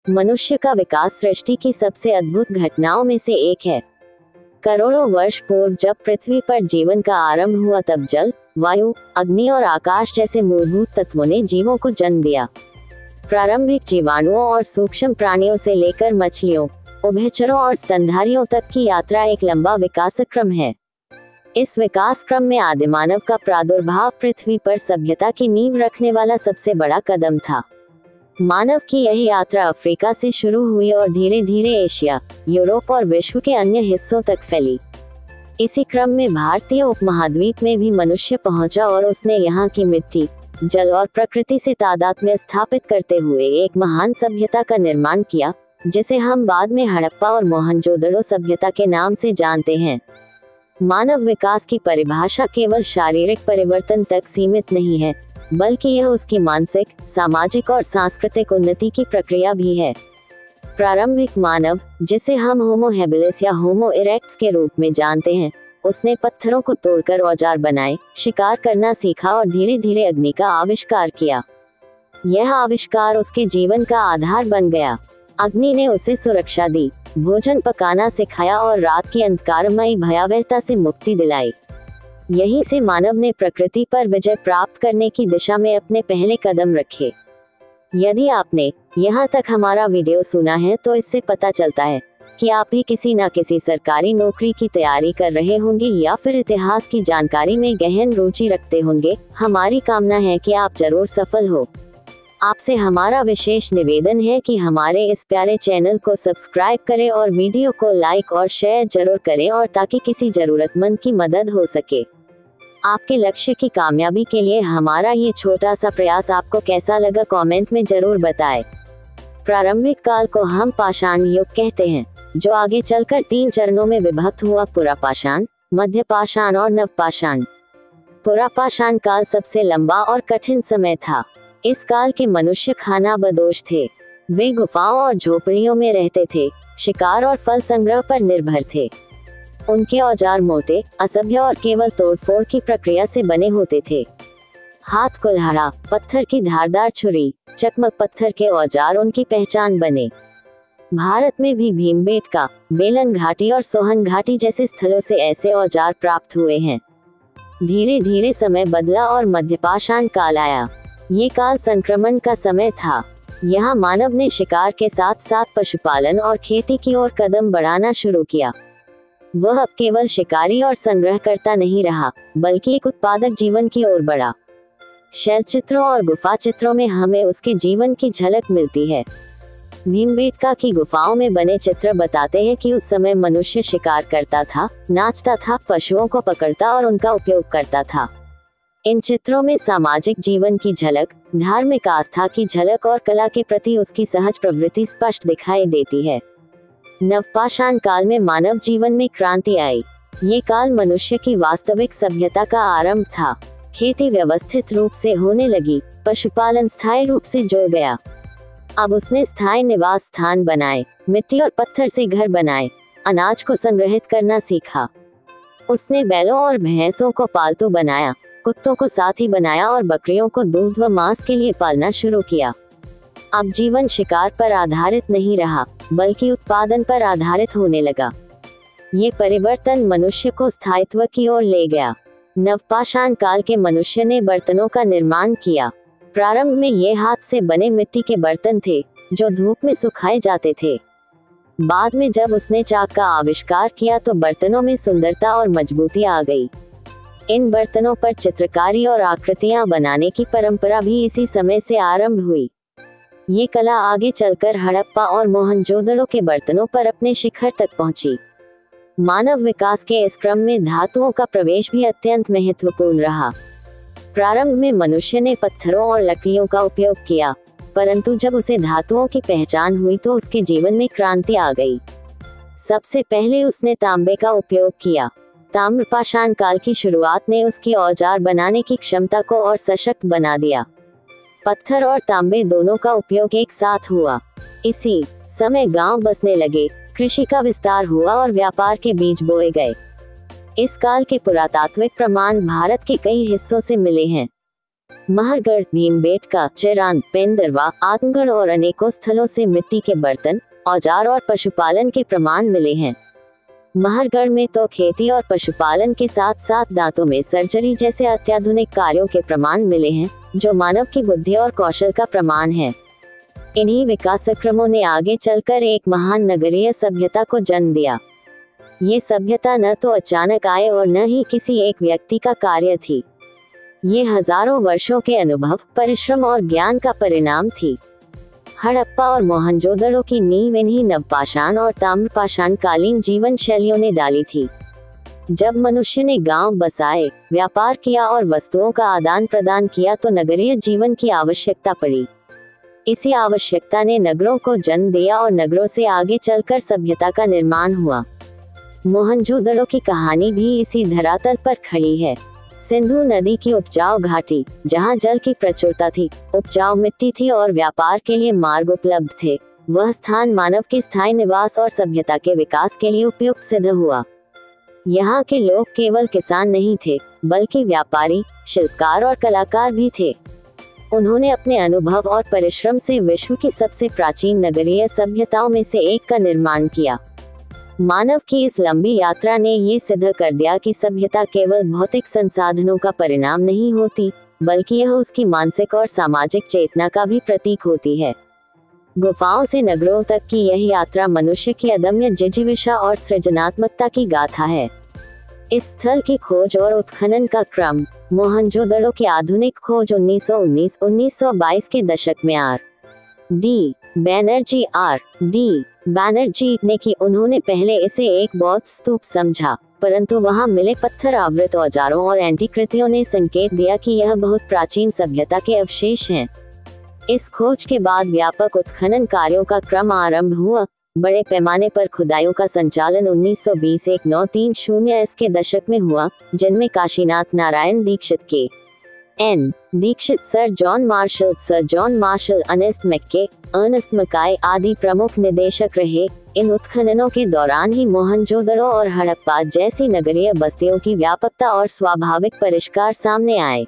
मनुष्य का विकास सृष्टि की सबसे अद्भुत घटनाओं में से एक है। करोड़ों वर्ष पूर्व जब पृथ्वी पर जीवन का आरंभ हुआ तब जल, वायु, अग्नि और आकाश जैसे मूलभूत तत्वों ने जीवों को जन्म दिया। प्रारंभिक जीवाणुओं और सूक्ष्म प्राणियों से लेकर मछलियों, उभयचरों और स्तनधारियों तक की यात्रा एक लंबा विकास क्रम है। इस विकास क्रम में आदिमानव का प्रादुर्भाव पृथ्वी पर सभ्यता की नींव रखने वाला सबसे बड़ा कदम था। मानव की यह यात्रा अफ्रीका से शुरू हुई और धीरे धीरे एशिया, यूरोप और विश्व के अन्य हिस्सों तक फैली। इसी क्रम में भारतीय उपमहाद्वीप में भी मनुष्य पहुंचा और उसने यहाँ की मिट्टी, जल और प्रकृति से तादात्म्य स्थापित करते हुए एक महान सभ्यता का निर्माण किया, जिसे हम बाद में हड़प्पा और मोहनजोदड़ो सभ्यता के नाम से जानते हैं। मानव विकास की परिभाषा केवल शारीरिक परिवर्तन तक सीमित नहीं है, बल्कि यह उसकी मानसिक, सामाजिक और सांस्कृतिक उन्नति की प्रक्रिया भी है। प्रारंभिक मानव, जिसे हम होमो हैबिलिस या होमो इरेक्टस के रूप में जानते हैं, उसने पत्थरों को तोड़कर औजार बनाए, शिकार करना सीखा और धीरे धीरे अग्नि का आविष्कार किया। यह आविष्कार उसके जीवन का आधार बन गया। अग्नि ने उसे सुरक्षा दी, भोजन पकाना सिखाया और रात की अंधकारमयी भयावहता से मुक्ति दिलाई। यहीं से मानव ने प्रकृति पर विजय प्राप्त करने की दिशा में अपने पहले कदम रखे। यदि आपने यहाँ तक हमारा वीडियो सुना है तो इससे पता चलता है कि आप भी किसी न किसी सरकारी नौकरी की तैयारी कर रहे होंगे या फिर इतिहास की जानकारी में गहन रुचि रखते होंगे। हमारी कामना है कि आप जरूर सफल हो। आपसे हमारा विशेष निवेदन है कि हमारे इस प्यारे चैनल को सब्सक्राइब करें और वीडियो को लाइक और शेयर जरूर करें, और ताकि किसी जरूरतमंद की मदद हो सके। आपके लक्ष्य की कामयाबी के लिए हमारा ये छोटा सा प्रयास आपको कैसा लगा कमेंट में जरूर बताएं। प्रारंभिक काल को हम पाषाण युग कहते हैं, जो आगे चलकर 3 चरणों में विभक्त हुआ: पुरापाषाण, मध्यपाषाण और नवपाषाण। पुरापाषाण काल सबसे लंबा और कठिन समय था। इस काल के मनुष्य खानाबदोश थे। वे गुफाओं और झोपड़ियों में रहते थे, शिकार और फल संग्रह पर निर्भर थे। उनके औजार मोटे, असभ्य और केवल तोड़फोड़ की प्रक्रिया से बने होते थे। हाथ कुल्हाड़ा, पत्थर की धारदार छुरी, चकमक पत्थर के औजार उनकी पहचान बने। भारत में भी भीमबेटका, बेलन घाटी और सोहन घाटी जैसे स्थलों से ऐसे औजार प्राप्त हुए हैं। धीरे धीरे समय बदला और मध्यपाषाण काल आया। ये काल संक्रमण का समय था। यहाँ मानव ने शिकार के साथ साथ पशुपालन और खेती की ओर कदम बढ़ाना शुरू किया। वह अब केवल शिकारी और संग्रहकर्ता नहीं रहा, बल्कि एक उत्पादक जीवन की ओर बढ़ा। शैल चित्रों और गुफा चित्रों में हमें उसके जीवन की झलक मिलती है। भीमबेटका की गुफाओं में बने चित्र बताते हैं कि उस समय मनुष्य शिकार करता था, नाचता था, पशुओं को पकड़ता और उनका उपयोग करता था। इन चित्रों में सामाजिक जीवन की झलक, धार्मिक आस्था की झलक और कला के प्रति उसकी सहज प्रवृत्ति स्पष्ट दिखाई देती है। नवपाषाण काल में मानव जीवन में क्रांति आई। ये काल मनुष्य की वास्तविक सभ्यता का आरंभ था। खेती व्यवस्थित रूप से होने लगी, पशुपालन स्थायी रूप से जुड़ गया। अब उसने स्थायी निवास स्थान बनाए, मिट्टी और पत्थर से घर बनाए, अनाज को संग्रहित करना सीखा। उसने बैलों और भैंसों को पालतू बनाया, कुत्तों को साथी बनाया और बकरियों को दूध व मांस के लिए पालना शुरू किया। अब जीवन शिकार पर आधारित नहीं रहा, बल्कि उत्पादन पर आधारित होने लगा। ये परिवर्तन मनुष्य को स्थायित्व की ओर ले गया। नवपाषाण काल के मनुष्य ने बर्तनों का निर्माण किया। प्रारंभ में ये हाथ से बने मिट्टी के बर्तन थे, जो धूप में सुखाए जाते थे। बाद में जब उसने चाक का आविष्कार किया तो बर्तनों में सुंदरता और मजबूती आ गई। इन बर्तनों पर चित्रकारी और आकृतियां बनाने की परंपरा भी इसी समय से आरंभ हुई। ये कला आगे चलकर हड़प्पा और मोहनजोदड़ो के बर्तनों पर अपने शिखर तक पहुंची। मानव विकास के इस क्रम में धातुओं का प्रवेश भी अत्यंत महत्वपूर्ण रहा। प्रारंभ में मनुष्य ने पत्थरों और लकड़ियों का उपयोग किया, परंतु जब उसे धातुओं की पहचान हुई तो उसके जीवन में क्रांति आ गई। सबसे पहले उसने तांबे का उपयोग किया। ताम्रपाषाण काल की शुरुआत ने उसकी औजार बनाने की क्षमता को और सशक्त बना दिया। पत्थर और तांबे दोनों का उपयोग एक साथ हुआ। इसी समय गांव बसने लगे, कृषि का विस्तार हुआ और व्यापार के बीज बोए गए। इस काल के पुरातात्विक प्रमाण भारत के कई हिस्सों से मिले हैं। महरगढ़, भीमबेटका, चिरांद, पेंदरवा, आतंगढ़ और अनेकों स्थलों से मिट्टी के बर्तन, औजार और पशुपालन के प्रमाण मिले हैं। महरगढ़ में तो खेती और पशुपालन के साथ साथ दांतों में सर्जरी जैसे अत्याधुनिक कार्यों के प्रमाण मिले हैं, जो मानव की बुद्धि और कौशल का प्रमाण है। इन्हीं विकासक्रमों ने आगे चलकर एक महान नगरीय सभ्यता को जन्म दिया। ये सभ्यता न तो अचानक आए और न ही किसी एक व्यक्ति का कार्य थी। ये हजारों वर्षों के अनुभव, परिश्रम और ज्ञान का परिणाम थी। हड़प्पा और मोहनजोदड़ो की नींव इन्हीं नवपाषाण और ताम्रपाषाण कालीन जीवन शैलियों ने डाली थी। जब मनुष्य ने गांव बसाए, व्यापार किया और वस्तुओं का आदान प्रदान किया तो नगरीय जीवन की आवश्यकता पड़ी। इसी आवश्यकता ने नगरों को जन्म दिया और नगरों से आगे चलकर सभ्यता का निर्माण हुआ। मोहनजोदड़ो की कहानी भी इसी धरातल पर खड़ी है। सिंधु नदी की उपजाऊ घाटी, जहां जल की प्रचुरता थी, उपजाऊ मिट्टी थी और व्यापार के लिए मार्ग उपलब्ध थे, वह स्थान मानव के स्थायी निवास और सभ्यता के विकास के लिए उपयुक्त सिद्ध हुआ। यहाँ के लोग केवल किसान नहीं थे, बल्कि व्यापारी, शिल्पकार और कलाकार भी थे। उन्होंने अपने अनुभव और परिश्रम से विश्व की सबसे प्राचीन नगरीय सभ्यताओं में से एक का निर्माण किया। मानव की इस लंबी यात्रा ने ये सिद्ध कर दिया कि सभ्यता केवल भौतिक संसाधनों का परिणाम नहीं होती, बल्कि यह उसकी मानसिक और सामाजिक चेतना का भी प्रतीक होती है। गुफाओं से नगरों तक की यह यात्रा मनुष्य की अदम्य जिजीविषा और सृजनात्मकता की गाथा है। इस स्थल की खोज और उत्खनन का क्रम, मोहनजोदड़ो की आधुनिक खोज 1919-1922 के दशक में R.D. बैनर्जी ने की। उन्होंने पहले इसे एक बौद्ध स्तूप समझा, परंतु वहां मिले पत्थर आवृत औजारों और एंटीकृतियों ने संकेत दिया कि यह बहुत प्राचीन सभ्यता के अवशेष हैं। इस खोज के बाद व्यापक उत्खनन कार्यों का क्रम आरंभ हुआ। बड़े पैमाने पर खुदाइयों का संचालन 1920-1930 के दशक में हुआ, जिनमें Kashinath Narayan Dikshit, K N. Dikshit, sir John Marshall, Ernest Mackay आदि प्रमुख निदेशक रहे। इन उत्खननों के दौरान ही मोहनजोदड़ो और हड़प्पा जैसी नगरीय बस्तियों की व्यापकता और स्वाभाविक परिष्कार सामने आए।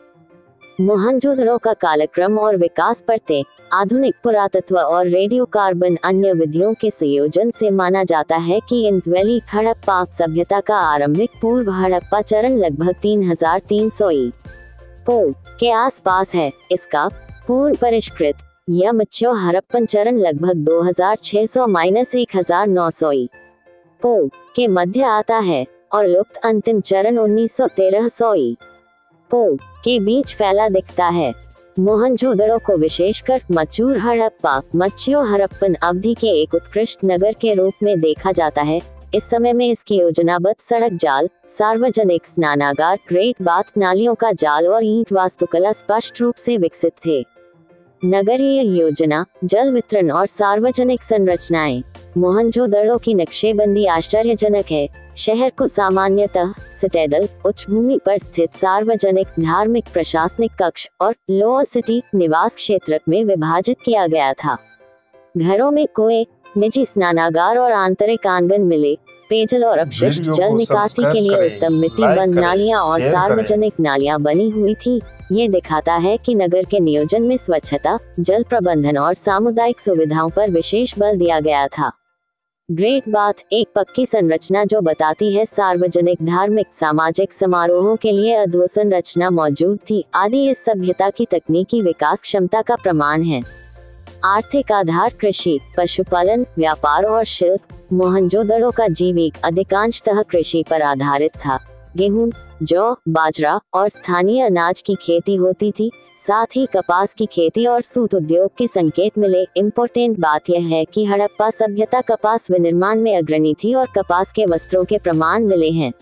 मोहनजोदड़ो का कालक्रम और विकास पड़ते आधुनिक पुरातत्व और रेडियोकार्बन अन्य विधियों के संयोजन से माना जाता है कि इंस वैली हड़प्पा सभ्यता का आरंभिक पूर्व हड़प्पा चरण लगभग 3300 ई.पू. के आसपास है। इसका पूर्ण परिष्कृत या मैच्योर हड़प्पन चरण लगभग 2600-1900 ई.पू. के मध्य आता है और लुप्त अंतिम चरण 191300 ई.पू. के बीच फैला दिखता है। मोहनजोदड़ो को विशेषकर मैच्योर हड़प्पन अवधि के एक उत्कृष्ट नगर के रूप में देखा जाता है। इस समय में इसकी योजनाबद्ध सड़क जाल, सार्वजनिक स्नानागार, ग्रेट बाथ, नालियों का जाल और ईंट वास्तुकला स्पष्ट रूप से विकसित थे। नगरीय योजना, जल वितरण और सार्वजनिक संरचनाएं। मोहनजोदड़ो की नक्शेबंदी आश्चर्यजनक है। शहर को सामान्यतः सिटेडल, उच्च भूमि पर स्थित सार्वजनिक, धार्मिक, प्रशासनिक कक्ष और लोअर सिटी, निवास क्षेत्र में विभाजित किया गया था। घरों में कुएं, निजी स्नानागार और आंतरिक आंगन मिले। पेयजल और अपशिष्ट जल निकासी के लिए उत्तम मिट्टी बंद नालियां और सार्वजनिक नालियां बनी हुई थी। ये दिखाता है कि नगर के नियोजन में स्वच्छता, जल प्रबंधन और सामुदायिक सुविधाओं पर विशेष बल दिया गया था। ग्रेट बाथ, एक पक्की संरचना जो बताती है सार्वजनिक, धार्मिक, सामाजिक समारोहों के लिए अधोसंरचना मौजूद थी, आदि इस सभ्यता की तकनीकी विकास क्षमता का प्रमाण है। आर्थिक आधार कृषि, पशुपालन, व्यापार और शिल्प। मोहनजोदड़ो का जीविका अधिकांशतः कृषि पर आधारित था। गेहूं, जौ, बाजरा और स्थानीय अनाज की खेती होती थी। साथ ही कपास की खेती और सूत उद्योग के संकेत मिले। इम्पोर्टेंट बात यह है कि हड़प्पा सभ्यता कपास विनिर्माण में अग्रणी थी और कपास के वस्त्रों के प्रमाण मिले हैं।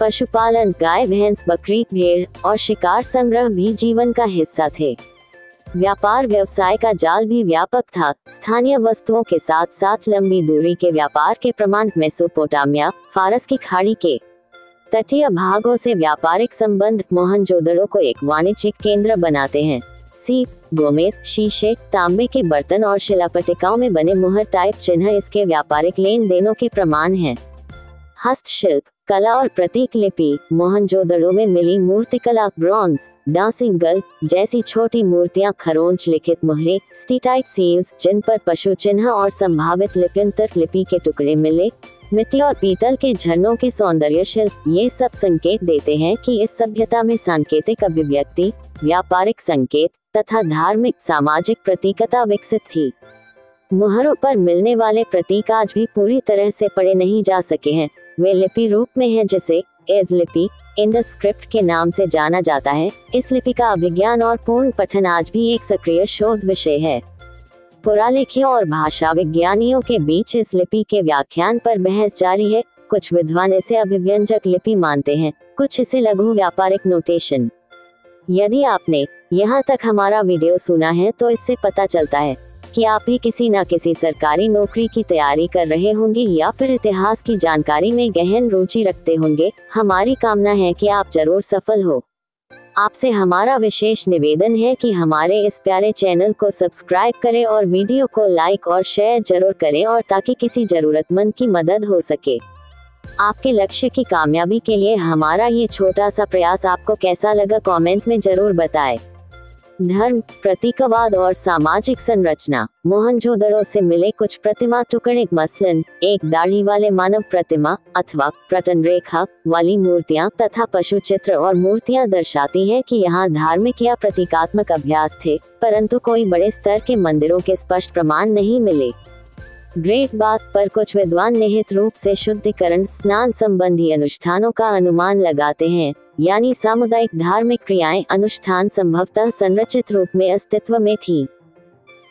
पशुपालन, गाय, भैंस, बकरी, भेड़ और शिकार संग्रह भी जीवन का हिस्सा थे। व्यापार व्यवसाय का जाल भी व्यापक था। स्थानीय वस्तुओं के साथ साथ लंबी दूरी के व्यापार के प्रमाण मेसोपोटामिया, फारस की खाड़ी के तटीय भागों से व्यापारिक संबंध मोहनजोदड़ो को एक वाणिज्यिक केंद्र बनाते हैं। सीप, गोमेद, शीशे, तांबे के बर्तन और शिलापट्टिकाओं में बने मुहर टाइप चिन्ह इसके व्यापारिक लेन देनों के प्रमाण हैं। हस्तशिल्प, कला और प्रतीक लिपि। मोहनजोदड़ो में मिली मूर्तिकला, ब्रॉन्ज, डांसिंग गर्ल जैसी छोटी मूर्तियां, खरोंच लिखित मुहरे, स्टीटाइट सील्स जिन पर पशु चिन्ह और संभावित लिप्यंतर लिपि के टुकड़े मिले, मिट्टी और पीतल के झरनों के सौंदर्य शिल्प, ये सब संकेत देते हैं कि इस सभ्यता में सांकेतिक अभिव्यक्ति, व्यापारिक संकेत तथा धार्मिक सामाजिक प्रतीकता विकसित थी। मुहरों पर मिलने वाले प्रतीक आज भी पूरी तरह से पढ़े नहीं जा सके हैं। वे लिपि रूप में हैं जिसे एज लिपि, इंडस स्क्रिप्ट के नाम से जाना जाता है। इस लिपि का अभिज्ञान और पूर्ण पठन आज भी एक सक्रिय शोध विषय है। पुरालेखियों और भाषा विज्ञानियों के बीच इस लिपि के व्याख्यान पर बहस जारी है। कुछ विद्वान इसे अभिव्यंजक लिपि मानते हैं, कुछ इसे लघु व्यापारिक नोटेशन। यदि आपने यहाँ तक हमारा वीडियो सुना है तो इससे पता चलता है कि आप भी किसी न किसी सरकारी नौकरी की तैयारी कर रहे होंगे या फिर इतिहास की जानकारी में गहन रुचि रखते होंगे। हमारी कामना है कि आप जरूर सफल हो। आपसे हमारा विशेष निवेदन है कि हमारे इस प्यारे चैनल को सब्सक्राइब करें और वीडियो को लाइक और शेयर जरूर करें, और ताकि किसी जरूरतमंद की मदद हो सके। आपके लक्ष्य की कामयाबी के लिए हमारा ये छोटा सा प्रयास आपको कैसा लगा, कमेंट में जरूर बताएं। धर्म, प्रतीकवाद और सामाजिक संरचना। मोहनजोदड़ो से मिले कुछ प्रतिमा टुकड़े, मसलन एक दाढ़ी वाले मानव प्रतिमा अथवा प्रटन रेखा वाली मूर्तियां तथा पशु चित्र और मूर्तियां दर्शाती हैं कि यहाँ धार्मिक या प्रतीकात्मक अभ्यास थे, परंतु कोई बड़े स्तर के मंदिरों के स्पष्ट प्रमाण नहीं मिले। ग्रेट बात पर कुछ विद्वान निहित रूप से शुद्धिकरण, स्नान संबंधी अनुष्ठानों का अनुमान लगाते हैं, यानी सामुदायिक धार्मिक क्रियाएं अनुष्ठान संभवतः संरचित रूप में अस्तित्व में थी।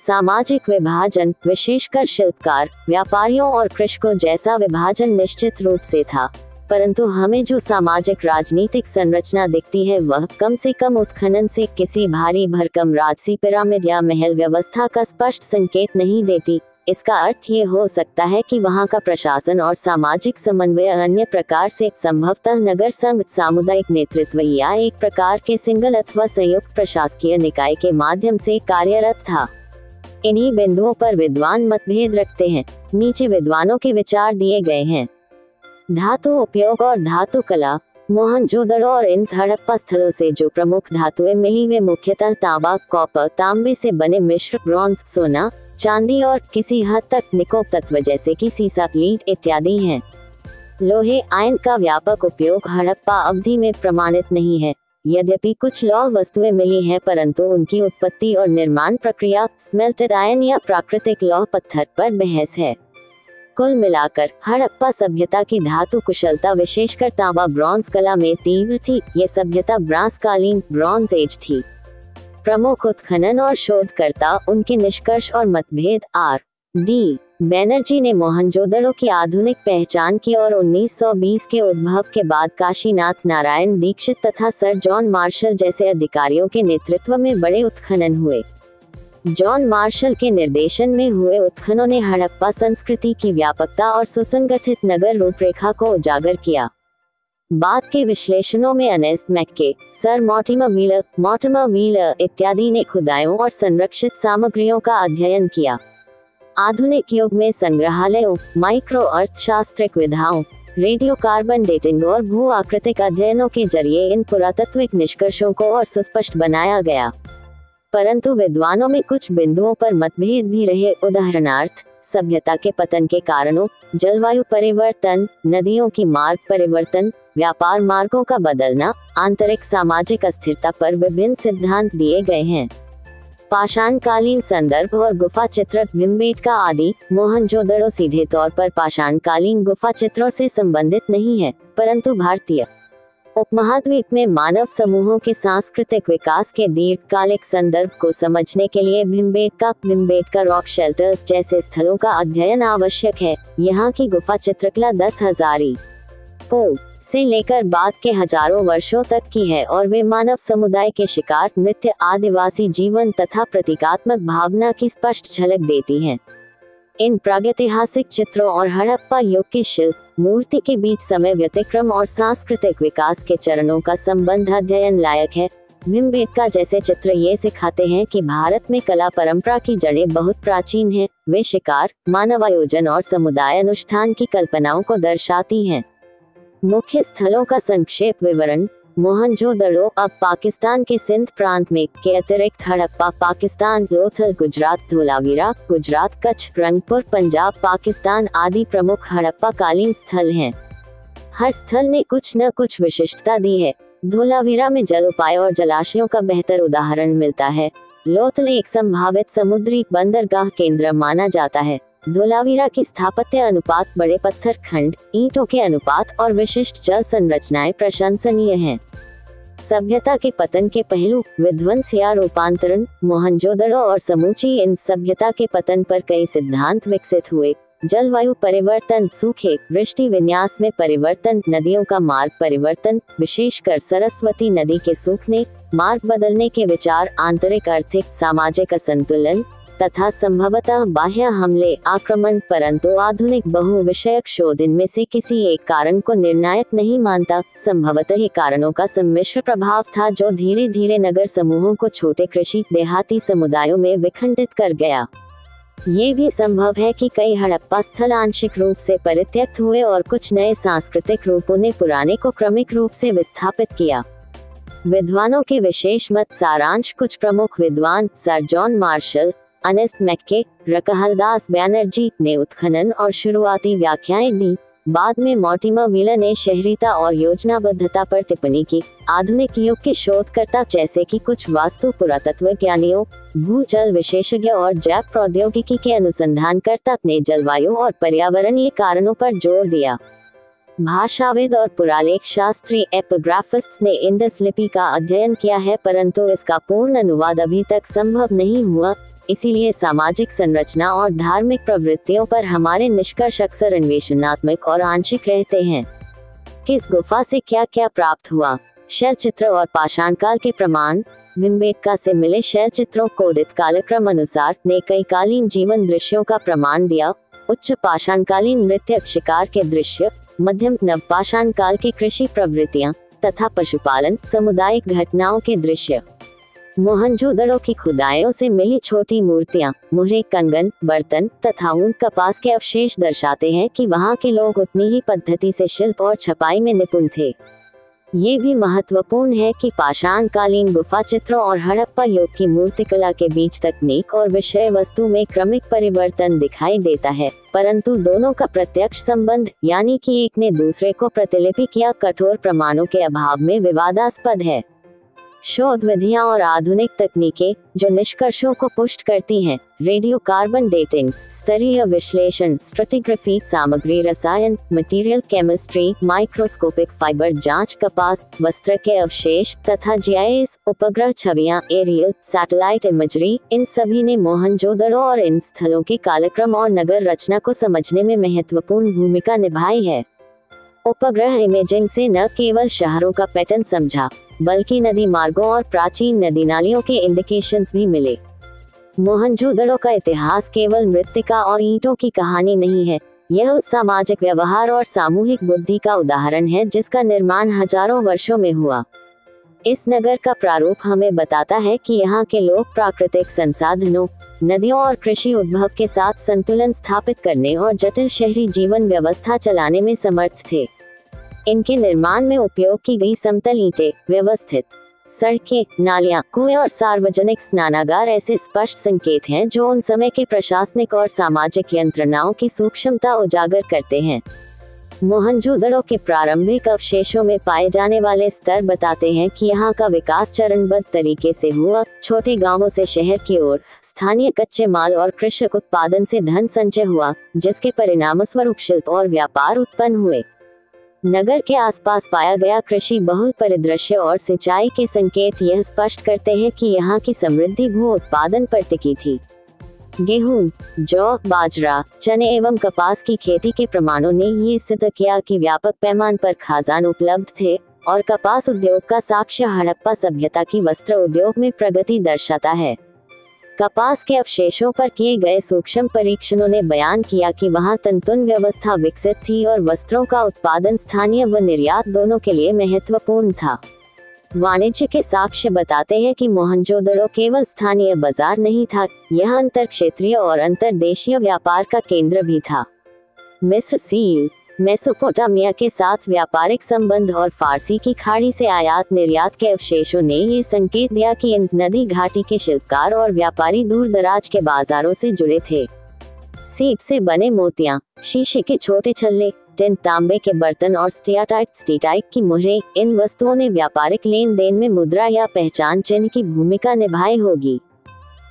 सामाजिक विभाजन, विशेषकर शिल्पकार, व्यापारियों और कृषकों जैसा विभाजन निश्चित रूप से था, परंतु हमें जो सामाजिक राजनीतिक संरचना दिखती है वह कम से कम उत्खनन से किसी भारी भरकम राजसी पिरामिड या महल व्यवस्था का स्पष्ट संकेत नहीं देती। इसका अर्थ ये हो सकता है कि वहाँ का प्रशासन और सामाजिक समन्वय अन्य प्रकार से, संभवतः नगर संघ, सामुदायिक नेतृत्व या एक प्रकार के सिंगल अथवा संयुक्त प्रशासकीय निकाय के माध्यम से कार्यरत था। इन्हीं बिंदुओं पर विद्वान मतभेद रखते हैं। नीचे विद्वानों के विचार दिए गए हैं। धातु उपयोग और धातु कला। मोहनजोदड़ो और इन हड़प्पा स्थलों से जो प्रमुख धातुएं मिली वे मुख्यतः तांबा, कॉपर, तांबे से बने मिश्र, ब्रॉन्ज, सोना, चांदी और किसी हद तक निकोप तत्व जैसे कि सीसा, लीड इत्यादि हैं। लोहे आयन का व्यापक उपयोग हड़प्पा अवधि में प्रमाणित नहीं है। यद्यपि कुछ लौह वस्तुएं मिली हैं, परंतु उनकी उत्पत्ति और निर्माण प्रक्रिया स्मेल्टेड आयन या प्राकृतिक लौह पत्थर पर बहस है। कुल मिलाकर हड़प्पा सभ्यता की धातु कुशलता विशेषकर तांबा ब्रॉन्ज कला में तीव्र थी। ये सभ्यता ब्रांसकालीन, ब्रॉन्ज एज थी। प्रमुख उत्खनन और शोधकर्ता, उनके निष्कर्ष और मतभेद। R.D. बैनर्जी ने मोहनजोदड़ो की आधुनिक पहचान की और 1920 के उद्भव के बाद काशीनाथ नारायण दीक्षित तथा सर जॉन मार्शल जैसे अधिकारियों के नेतृत्व में बड़े उत्खनन हुए। जॉन मार्शल के निर्देशन में हुए उत्खननों ने हड़प्पा संस्कृति की व्यापकता और सुसंगठित नगर रूपरेखा को उजागर किया। बाद के विश्लेषणों में अर्नेस्ट मैक्के, सर मॉर्टिमर व्हीलर इत्यादि ने खुदाइयों और संरक्षित सामग्रियों का अध्ययन किया। आधुनिक युग में संग्रहालयों, माइक्रो अर्थशास्त्रिक विधाओं, रेडियो कार्बन डेटिंग और भू आकृतिक अध्ययनों के जरिए इन पुरातत्विक निष्कर्षों को और सुस्पष्ट बनाया गया। परंतु विद्वानों में कुछ बिंदुओं पर मतभेद भी रहे। उदाहरणार्थ, सभ्यता के पतन के कारणों, जलवायु परिवर्तन, नदियों की मार्ग परिवर्तन, व्यापार मार्गों का बदलना, आंतरिक सामाजिक अस्थिरता पर विभिन्न सिद्धांत दिए गए हैं। पाषाणकालीन संदर्भ और गुफा चित्र। भीमबेटका आदि। मोहनजोदड़ो सीधे तौर पर पाषाणकालीन गुफा चित्रों से संबंधित नहीं है, परंतु भारतीय उपमहाद्वीप में मानव समूहों के सांस्कृतिक विकास के दीर्घकालिक संदर्भ को समझने के लिए भीमबेटका रॉक शेल्टर्स जैसे स्थलों का अध्ययन आवश्यक है। यहाँ की गुफा चित्रकला 10,000 ईसा से लेकर बाद के हजारों वर्षों तक की है और वे मानव समुदाय के शिकार, नृत्य, आदिवासी जीवन तथा प्रतीकात्मक भावना की स्पष्ट झलक देती हैं। इन प्रागैतिहासिक चित्रों और हड़प्पा युग के शिल्प, मूर्ति के बीच समय व्यतिक्रम और सांस्कृतिक विकास के चरणों का संबंध अध्ययन लायक है। भीमबेटका जैसे चित्र ये सिखाते हैं कि भारत में कला परंपरा की जड़ें बहुत प्राचीन हैं। वे शिकार, मानवायोजन और समुदाय अनुष्ठान की कल्पनाओं को दर्शाती हैं। मुख्य स्थलों का संक्षेप विवरण। मोहनजोदड़ो अब पाकिस्तान के सिंध प्रांत में के अतिरिक्त हड़प्पा पाकिस्तान, लोथल गुजरात, धोलावीरा गुजरात, कच्छ, रंगपुर पंजाब पाकिस्तान आदि प्रमुख हड़प्पा कालीन स्थल हैं। हर स्थल ने कुछ न कुछ विशिष्टता दी है। धोलावीरा में जल उपाय और जलाशयों का बेहतर उदाहरण मिलता है। लोथल एक संभावित समुद्री बंदरगाह केंद्र माना जाता है। धोलावीरा की स्थापत्य अनुपात, बड़े पत्थर खंड, ईंटों के अनुपात और विशिष्ट जल संरचनाएं प्रशंसनीय हैं। सभ्यता के पतन के पहलू, विध्वंस या रूपांतरण। मोहनजोदड़ो और समूची इन सभ्यता के पतन पर कई सिद्धांत विकसित हुए। जलवायु परिवर्तन, सूखे, वृष्टि विन्यास में परिवर्तन, नदियों का मार्ग परिवर्तन, विशेषकर सरस्वती नदी के सूखने, मार्ग बदलने के विचार, आंतरिक आर्थिक सामाजिक असंतुलन तथा संभवतः बाह्य हमले आक्रमण। परंतु आधुनिक बहुविषयक शोध इनमें से किसी एक कारण को निर्णायक नहीं मानता। संभवतः ये कारणों का सम्मिश्र प्रभाव था जो धीरे धीरे नगर समूहों को छोटे कृषि देहाती समुदायों में विखंडित कर गया। ये भी संभव है कि कई हड़प्पा स्थल आंशिक रूप से परित्यक्त हुए और कुछ नए सांस्कृतिक रूपों ने पुराने को क्रमिक रूप से विस्थापित किया। विद्वानों के विशेष मत सारांश। कुछ प्रमुख विद्वान sir John Marshall, Ernest Mackay, Rakhaldas Banerjee ने उत्खनन और शुरुआती व्याख्याएं दी। बाद में मॉर्टिमर व्हीलर ने शहरीता और योजनाबद्धता पर टिप्पणी की। आधुनिक युग के शोधकर्ता जैसे कि कुछ वास्तु पुरातत्वज्ञानियों, भूजल विशेषज्ञ और जैव प्रौद्योगिकी के अनुसंधानकर्ता ने जलवायु और पर्यावरणीय कारणों पर जोर दिया। भाषाविद और पुरालेख शास्त्री एपिग्राफिस्ट्स ने इंडस लिपि का अध्ययन किया है, परंतु इसका पूर्ण अनुवाद अभी तक संभव नहीं हुआ। इसीलिए सामाजिक संरचना और धार्मिक प्रवृत्तियों पर हमारे निष्कर्ष अक्सर अन्वेषणात्मक और आंशिक रहते हैं। किस गुफा से क्या क्या प्राप्त हुआ? शैल चित्र और पाषाण काल के प्रमाण। भिमबेटका से मिले शैल चित्रों कोडित कालक्रम अनुसार ने कई कालीन जीवन दृश्यों का प्रमाण दिया। उच्च पाषाणकालीन नृत्य, शिकार के दृश्य, मध्यम नवपाषाण काल के कृषि प्रवृत्तियां तथा पशुपालन, सामुदायिक घटनाओं के दृश्य। मोहनजोदड़ो की खुदाइयों से मिली छोटी मूर्तियां, मुहरे, कंगन, बर्तन तथा ऊन कपास के अवशेष दर्शाते हैं कि वहां के लोग उतनी ही पद्धति से शिल्प और छपाई में निपुण थे। ये भी महत्वपूर्ण है कि पाषाणकालीन गुफा चित्रों और हड़प्पा युग की मूर्तिकला के बीच तकनीक और विषय वस्तु में क्रमिक परिवर्तन दिखाई देता है, परंतु दोनों का प्रत्यक्ष संबंध यानी कि एक ने दूसरे को प्रतिलिपि किया कठोर प्रमाणों के अभाव में विवादास्पद है। शोध विधियां और आधुनिक तकनीकें जो निष्कर्षों को पुष्ट करती हैं। रेडियो कार्बन डेटिंग, स्तरीय विश्लेषण, स्ट्रैटिग्राफी, सामग्री रसायन, मटेरियल केमिस्ट्री, माइक्रोस्कोपिक फाइबर जांच, कपास, वस्त्र के अवशेष तथा जीआईएस, उपग्रह छवियां, एरियल, सैटेलाइट इमेजरी, इन सभी ने मोहनजोदड़ो और इन स्थलों के कालक्रम और नगर रचना को समझने में महत्वपूर्ण भूमिका निभाई है। उपग्रह इमेजिंग से न केवल शहरों का पैटर्न समझा, बल्कि नदी मार्गों और प्राचीन नदी नालियों के इंडिकेशंस भी मिले। मोहनजोदड़ो का इतिहास केवल मृत्तिका और ईंटों की कहानी नहीं है, यह सामाजिक व्यवहार और सामूहिक बुद्धि का उदाहरण है जिसका निर्माण हजारों वर्षों में हुआ। इस नगर का प्रारूप हमें बताता है कि यहाँ के लोग प्राकृतिक संसाधनों, नदियों और कृषि उद्भव के साथ संतुलन स्थापित करने और जटिल शहरी जीवन व्यवस्था चलाने में समर्थ थे। इनके निर्माण में उपयोग की गई समतल ईंटें, व्यवस्थित सड़कें, नालियां, कुएं और सार्वजनिक स्नानागार ऐसे स्पष्ट संकेत हैं जो उन समय के प्रशासनिक और सामाजिक यंत्रणाओं की सूक्ष्मता उजागर करते हैं। मोहनजोदड़ो के प्रारंभिक अवशेषों में पाए जाने वाले स्तर बताते हैं कि यहाँ का विकास चरणबद्ध तरीके से हुआ। छोटे गांवों से शहर की ओर स्थानीय कच्चे माल और कृषि उत्पादन से धन संचय हुआ, जिसके परिणामस्वरूप शिल्प और व्यापार उत्पन्न हुए। नगर के आसपास पाया गया कृषि बहुल परिदृश्य और सिंचाई के संकेत यह स्पष्ट करते हैं कि यहाँ की समृद्धि भू उत्पादन पर टिकी थी। गेहूं, जौ, बाजरा, चने एवं कपास की खेती के प्रमाणों ने ये सिद्ध किया कि व्यापक पैमाने पर खजान उपलब्ध थे और कपास उद्योग का साक्ष्य हड़प्पा सभ्यता की वस्त्र उद्योग में प्रगति दर्शाता है। कपास के अवशेषों पर किए गए सूक्ष्म परीक्षणों ने बयान किया कि वहां तंतुन व्यवस्था विकसित थी और वस्त्रों का उत्पादन स्थानीय व निर्यात दोनों के लिए महत्वपूर्ण था। वाणिज्य के साक्ष्य बताते हैं कि मोहनजोदड़ो केवल स्थानीय बाजार नहीं था, यह अंतर क्षेत्रीय और अंतर्देशीय व्यापार का केंद्र भी था। मिस्र सील, मेसोपोटामिया के साथ व्यापारिक संबंध और फारसी की खाड़ी से आयात निर्यात के अवशेषों ने ये संकेत दिया कि इंस नदी घाटी के शिल्पकार और व्यापारी दूर दराज के बाजारों से जुड़े थे। सीप से बने मोतियां, शीशे के छोटे छल्ले, टिन, तांबे के बर्तन और स्टीटाइट की मुहरें, इन वस्तुओं ने व्यापारिक लेन देन में मुद्रा या पहचान चिन्ह की भूमिका निभाई होगी।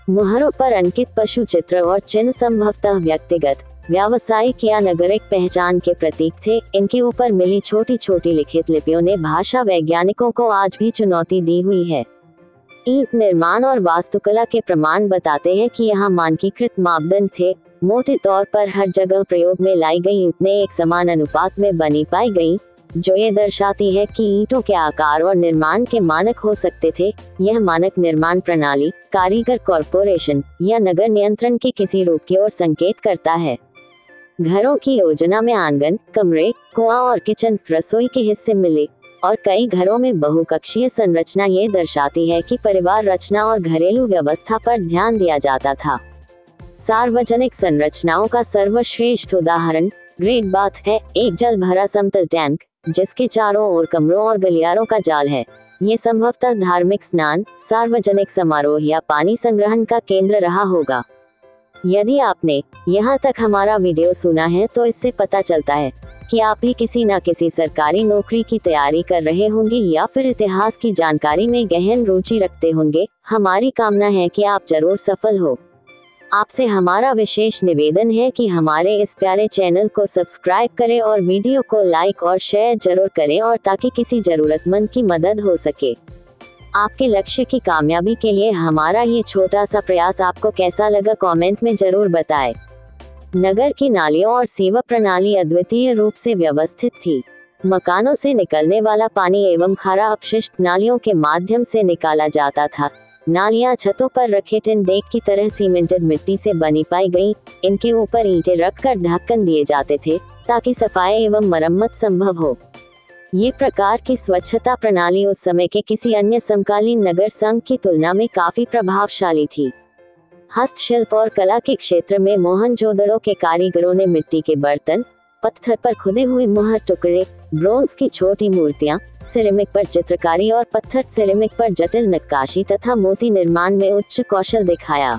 मुहरों पर अंकित पशु चित्र और चिन्ह संभवतः व्यक्तिगत, व्यावसायिक या नागरिक पहचान के प्रतीक थे। इनके ऊपर मिली छोटी छोटी लिखित लिपियों ने भाषा वैज्ञानिकों को आज भी चुनौती दी हुई है। ईंट निर्माण और वास्तुकला के प्रमाण बताते हैं कि यहाँ मानकीकृत मापदंड थे। मोटे तौर पर हर जगह प्रयोग में लाई गई ईंटें एक समान अनुपात में बनी पाई गईं, जो ये दर्शाती है कि ईंटों के आकार और निर्माण के मानक हो सकते थे। यह मानक निर्माण प्रणाली, कारीगर कॉरपोरेशन या नगर नियंत्रण के किसी रूप की ओर संकेत करता है। घरों की योजना में आंगन, कमरे, कुआं और किचन, रसोई के हिस्से मिले, और कई घरों में बहुकक्षीय संरचना ये दर्शाती है कि परिवार रचना और घरेलू व्यवस्था पर ध्यान दिया जाता था। सार्वजनिक संरचनाओं का सर्वश्रेष्ठ उदाहरण ग्रेट बाथ है, एक जल भरा समतल टैंक जिसके चारों ओर कमरों और गलियारों का जाल है। ये संभवतः धार्मिक स्नान, सार्वजनिक समारोह या पानी संग्रहण का केंद्र रहा होगा। यदि आपने यहाँ तक हमारा वीडियो सुना है तो इससे पता चलता है कि आप भी किसी न किसी सरकारी नौकरी की तैयारी कर रहे होंगे या फिर इतिहास की जानकारी में गहन रुचि रखते होंगे। हमारी कामना है कि आप जरूर सफल हो। आपसे हमारा विशेष निवेदन है कि हमारे इस प्यारे चैनल को सब्सक्राइब करें और वीडियो को लाइक और शेयर जरूर करें, और ताकि किसी जरूरतमंद की मदद हो सके। आपके लक्ष्य की कामयाबी के लिए हमारा ये छोटा सा प्रयास आपको कैसा लगा कमेंट में जरूर बताएं। नगर की नालियों और सीवर प्रणाली अद्वितीय रूप से व्यवस्थित थी। मकानों से निकलने वाला पानी एवं खारा अपशिष्ट नालियों के माध्यम से निकाला जाता था। नालियां छतों पर रखे टिन डेक की तरह सीमेंटेड मिट्टी से बनी पाई गईं। इनके ऊपर ईंटें रखकर ढक्कन दिए जाते थे ताकि सफाई एवं मरम्मत संभव हो। ये प्रकार की स्वच्छता प्रणाली उस समय के किसी अन्य समकालीन नगर संघ की तुलना में काफी प्रभावशाली थी। हस्तशिल्प और कला के क्षेत्र में मोहनजोदड़ो के कारीगरों ने मिट्टी के बर्तन, पत्थर पर खुदे हुए मुहर टुकड़े, ब्रोंज की छोटी मूर्तियां, सिरेमिक पर चित्रकारी और पत्थर सिरेमिक पर जटिल नक्काशी तथा मोती निर्माण में उच्च कौशल दिखाया।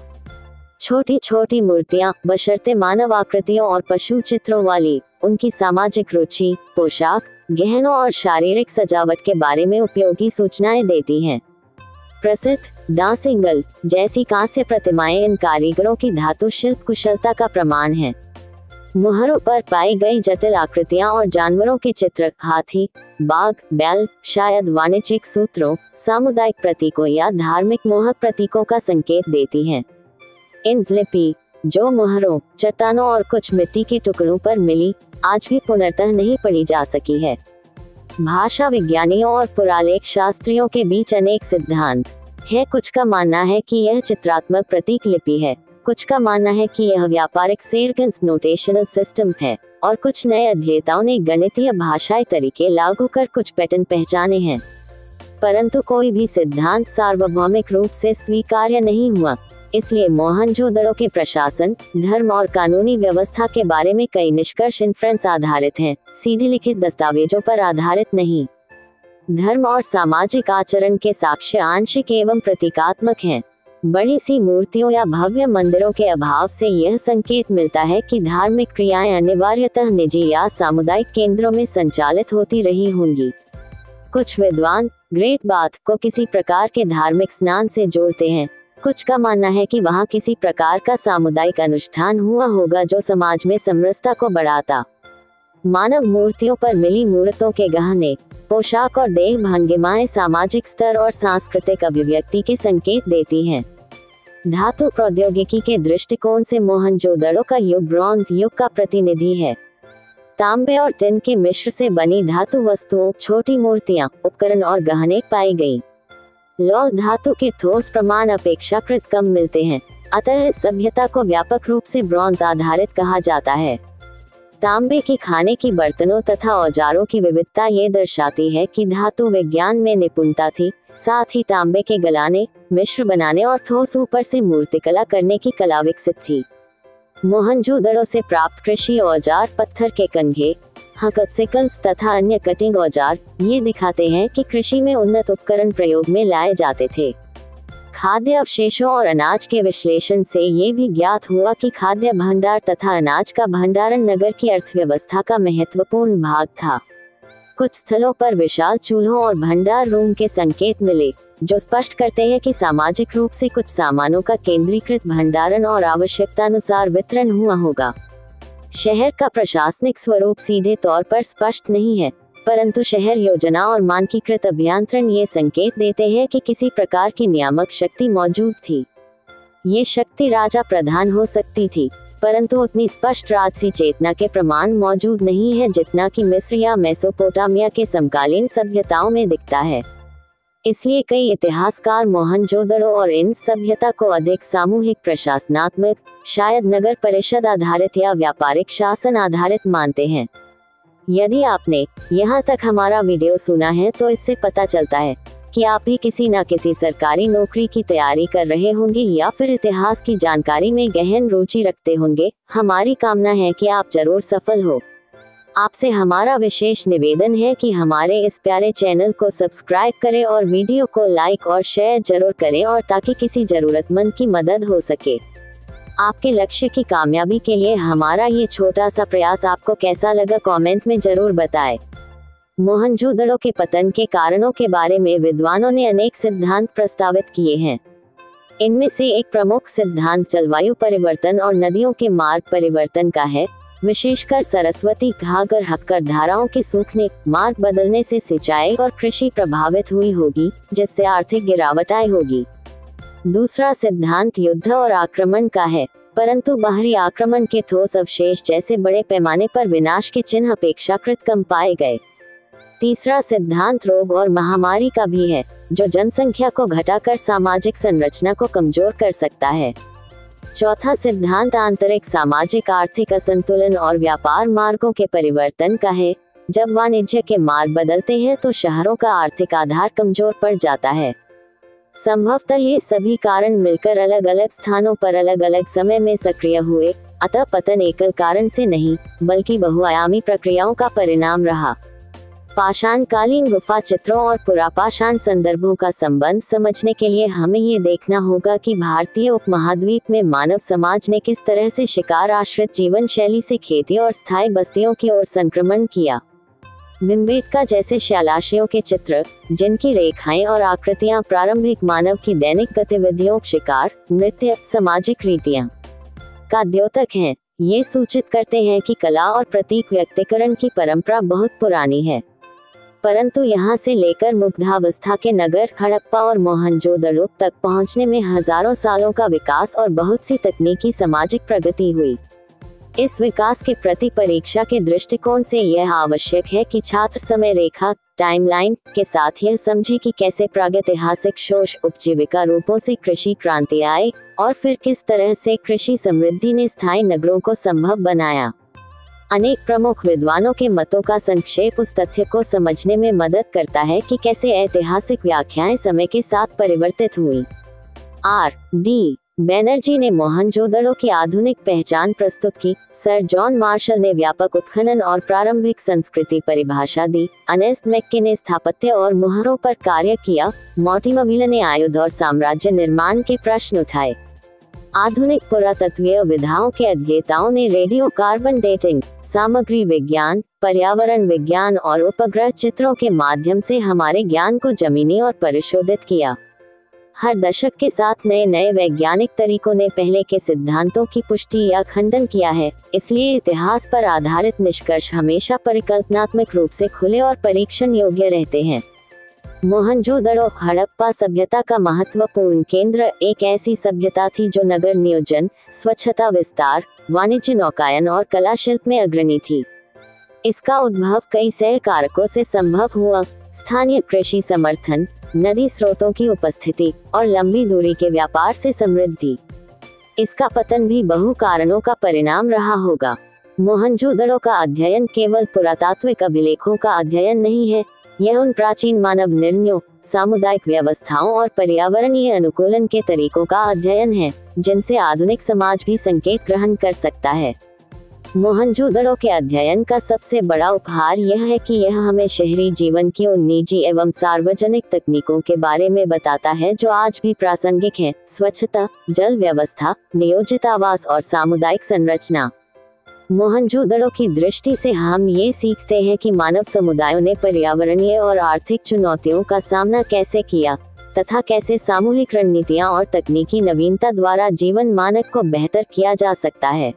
छोटी छोटी मूर्तियां, बशर्ते मानव आकृतियों और पशु चित्रों वाली, उनकी सामाजिक रुचि, पोशाक, गहनों और शारीरिक सजावट के बारे में उपयोगी सूचनाएं देती हैं। प्रसिद्ध डांसिंगल जैसी कांस्य प्रतिमाएं इन कारीगरों की धातु शिल्प कुशलता का प्रमाण हैं। मुहरों पर पाई गई जटिल आकृतियां और जानवरों के चित्र हाथी, बाघ, बैल, शायद वाणिज्यिक सूत्रों, सामुदायिक प्रतीकों या धार्मिक मोहक प्रतीकों का संकेत देती हैं। इन लिपि, जो मुहरों, चट्टानों और कुछ मिट्टी के टुकड़ों पर मिली, आज भी पुनर्तः नहीं पढ़ी जा सकी है। भाषा विज्ञानियों और पुरालेख शास्त्रियों के बीच अनेक सिद्धांत है। कुछ का मानना है कि यह चित्रात्मक प्रतीक लिपि है, कुछ का मानना है कि यह व्यापारिक सीक्वेंस नोटेशनल सिस्टम है, और कुछ नए अध्येताओं ने गणितीय भाषाई तरीके लागू कर कुछ पैटर्न पहचाने हैं। परंतु कोई भी सिद्धांत सार्वभौमिक रूप से स्वीकार्य नहीं हुआ। इसलिए मोहनजोदड़ो के प्रशासन, धर्म और कानूनी व्यवस्था के बारे में कई निष्कर्ष इन्फ्रेंस आधारित हैं, सीधे लिखित दस्तावेजों पर आधारित नहीं। धर्म और सामाजिक आचरण के साक्ष्य आंशिक एवं प्रतीकात्मक हैं। बड़ी सी मूर्तियों या भव्य मंदिरों के अभाव से यह संकेत मिलता है कि धार्मिक क्रियाएं अनिवार्यतः निजी या सामुदायिक केंद्रों में संचालित होती रही होंगी। कुछ विद्वान ग्रेट बाथ को किसी प्रकार के धार्मिक स्नान से जोड़ते हैं। कुछ का मानना है कि वहां किसी प्रकार का सामुदायिक अनुष्ठान हुआ होगा जो समाज में समरसता को बढ़ाता। मानव मूर्तियों पर मिली मूर्तों के गहने, पोशाक और देह भंगिमाएं सामाजिक स्तर और सांस्कृतिक अभिव्यक्ति के संकेत देती हैं। धातु प्रौद्योगिकी के दृष्टिकोण से मोहनजोदड़ो का युग ब्रॉन्ज युग का प्रतिनिधि है। तांबे और टिन के मिश्र से बनी धातु वस्तुओं, छोटी मूर्तियां, उपकरण और गहने पाई गई। लौह धातु के ठोस प्रमाण अपेक्षाकृत कम मिलते हैं, अतः इस सभ्यता को व्यापक रूप से ब्रॉन्ज आधारित कहा जाता है। तांबे की खाने की बर्तनों तथा औजारों की विविधता ये दर्शाती है कि धातु विज्ञान में निपुणता थी। साथ ही तांबे के गलाने, मिश्र बनाने और ठोस ऊपर से मूर्तिकला करने की कला विकसित थी। मोहनजोदड़ो से प्राप्त कृषि औजार, पत्थर के कंघे, हकसिकल्स तथा अन्य कटिंग औजार ये दिखाते हैं कि कृषि में उन्नत उपकरण प्रयोग में लाए जाते थे। खाद्य अवशेषों और अनाज के विश्लेषण से ये भी ज्ञात हुआ कि खाद्य भंडार तथा अनाज का भंडारण नगर की अर्थव्यवस्था का महत्वपूर्ण भाग था। कुछ स्थलों पर विशाल चूल्हों और भंडार रूम के संकेत मिले, जो स्पष्ट करते हैं कि सामाजिक रूप से कुछ सामानों का केंद्रीकृत भंडारण और आवश्यकतानुसार वितरण हुआ होगा। शहर का प्रशासनिक स्वरूप सीधे तौर पर स्पष्ट नहीं है, परंतु शहर योजना और मानकीकृत अभियंत्रण ये संकेत देते हैं कि किसी प्रकार की नियामक शक्ति मौजूद थी। ये शक्ति राजा प्रधान हो सकती थी, परंतु उतनी स्पष्ट राजसी चेतना के प्रमाण मौजूद नहीं है जितना कि मिस्र या मेसोपोटामिया के समकालीन सभ्यताओं में दिखता है। इसलिए कई इतिहासकार मोहनजोदड़ो और इन सभ्यता को अधिक सामूहिक प्रशासनात्मक, शायद नगर परिषद आधारित या व्यापारिक शासन आधारित मानते हैं। यदि आपने यहाँ तक हमारा वीडियो सुना है तो इससे पता चलता है कि आप भी किसी न किसी सरकारी नौकरी की तैयारी कर रहे होंगे या फिर इतिहास की जानकारी में गहन रुचि रखते होंगे। हमारी कामना है कि आप जरूर सफल हो। आपसे हमारा विशेष निवेदन है कि हमारे इस प्यारे चैनल को सब्सक्राइब करें और वीडियो को लाइक और शेयर जरूर करें, और ताकि किसी जरूरतमंद की मदद हो सके। आपके लक्ष्य की कामयाबी के लिए हमारा ये छोटा सा प्रयास आपको कैसा लगा कमेंट में जरूर बताएं। मोहनजोदड़ो के पतन के कारणों के बारे में विद्वानों ने अनेक सिद्धांत प्रस्तावित किए हैं। इनमें से एक प्रमुख सिद्धांत जलवायु परिवर्तन और नदियों के मार्ग परिवर्तन का है। विशेषकर सरस्वती घाघर हक्कर धाराओं के सूखने, मार्ग बदलने से सिंचाई और कृषि प्रभावित हुई होगी, जिससे आर्थिक गिरावट आई होगी। दूसरा सिद्धांत युद्ध और आक्रमण का है, परंतु बाहरी आक्रमण के ठोस अवशेष जैसे बड़े पैमाने पर विनाश के चिन्ह अपेक्षाकृत कम पाए गए। तीसरा सिद्धांत रोग और महामारी का भी है, जो जनसंख्या को घटाकर सामाजिक संरचना को कमजोर कर सकता है। चौथा सिद्धांत आंतरिक सामाजिक आर्थिक असंतुलन और व्यापार मार्गों के परिवर्तन का है। जब वाणिज्य के मार्ग बदलते हैं तो शहरों का आर्थिक आधार कमजोर पड़ जाता है। संभवतः ये सभी कारण मिलकर अलग अलग स्थानों पर अलग अलग समय में सक्रिय हुए, अतः पतन एकल कारण से नहीं बल्कि बहुआयामी प्रक्रियाओं का परिणाम रहा। पाषाणकालीन गुफा चित्रों और पुरापाषाण संदर्भों का संबंध समझने के लिए हमें ये देखना होगा कि भारतीय उपमहाद्वीप में मानव समाज ने किस तरह से शिकार आश्रित जीवन शैली से खेती और स्थायी बस्तियों की ओर संक्रमण किया। भिमबेटका जैसे शैलाशियों के चित्र, जिनकी रेखाएं और आकृतियां प्रारंभिक मानव की दैनिक गतिविधियों, शिकार, नृत्य, सामाजिक रीतियां का द्योतक हैं, ये सूचित करते हैं कि कला और प्रतीक व्यक्तीकरण की परंपरा बहुत पुरानी है। परंतु यहाँ से लेकर मुग्धावस्था के नगर हड़प्पा और मोहनजोदड़ो तक पहुँचने में हजारों सालों का विकास और बहुत सी तकनीकी सामाजिक प्रगति हुई। इस विकास के प्रति परीक्षा के दृष्टिकोण से यह आवश्यक है कि छात्र समय रेखा टाइमलाइन के साथ यह समझे कि कैसे प्रागैतिहासिक शोष उपजीविका रूपों से कृषि क्रांति आई और फिर किस तरह से कृषि समृद्धि ने स्थायी नगरों को संभव बनाया। अनेक प्रमुख विद्वानों के मतों का संक्षेप उस तथ्य को समझने में मदद करता है कि कैसे ऐतिहासिक व्याख्याएं समय के साथ परिवर्तित हुई। R.D. बैनर्जी ने मोहनजोदड़ो की आधुनिक पहचान प्रस्तुत की। सर जॉन मार्शल ने व्यापक उत्खनन और प्रारंभिक संस्कृति परिभाषा दी। अर्नेस्ट मैक्के ने स्थापत्य और मुहरों पर कार्य किया। मॉर्टिमर ने आयुध और साम्राज्य निर्माण के प्रश्न उठाए। आधुनिक पुरातत्वीय विधाओं के अध्येताओं ने रेडियो कार्बन डेटिंग, सामग्री विज्ञान, पर्यावरण विज्ञान और उपग्रह चित्रों के माध्यम से हमारे ज्ञान को जमीनी और परिशोधित किया। हर दशक के साथ नए नए वैज्ञानिक तरीकों ने पहले के सिद्धांतों की पुष्टि या खंडन किया है। इसलिए इतिहास पर आधारित निष्कर्ष हमेशा परिकल्पनात्मक रूप से खुले और परीक्षण योग्य रहते हैं। मोहनजोदड़ो हड़प्पा सभ्यता का महत्वपूर्ण केंद्र एक ऐसी सभ्यता थी जो नगर नियोजन, स्वच्छता विस्तार, वाणिज्य नौकायन और कला शिल्प में अग्रणी थी। इसका उद्भव कई सह कारकों से संभव हुआ। स्थानीय कृषि समर्थन, नदी स्रोतों की उपस्थिति और लंबी दूरी के व्यापार से समृद्धि। इसका पतन भी बहु कारणों का परिणाम रहा होगा। मोहनजोदड़ो का अध्ययन केवल पुरातात्विक अभिलेखों का अध्ययन नहीं है, यह उन प्राचीन मानव निर्णयों, सामुदायिक व्यवस्थाओं और पर्यावरणीय अनुकूलन के तरीकों का अध्ययन है, जिनसे आधुनिक समाज भी संकेत ग्रहण कर सकता है। मोहनजोदड़ो के अध्ययन का सबसे बड़ा उपहार यह है कि यह हमें शहरी जीवन की उन निजी एवं सार्वजनिक तकनीकों के बारे में बताता है जो आज भी प्रासंगिक हैं: स्वच्छता, जल व्यवस्था, नियोजित आवास और सामुदायिक संरचना। मोहनजोदड़ो की दृष्टि से हम ये सीखते हैं कि मानव समुदायों ने पर्यावरणीय और आर्थिक चुनौतियों का सामना कैसे किया तथा कैसे सामूहिक रणनीतियां और तकनीकी नवीनता द्वारा जीवन मानक को बेहतर किया जा सकता है।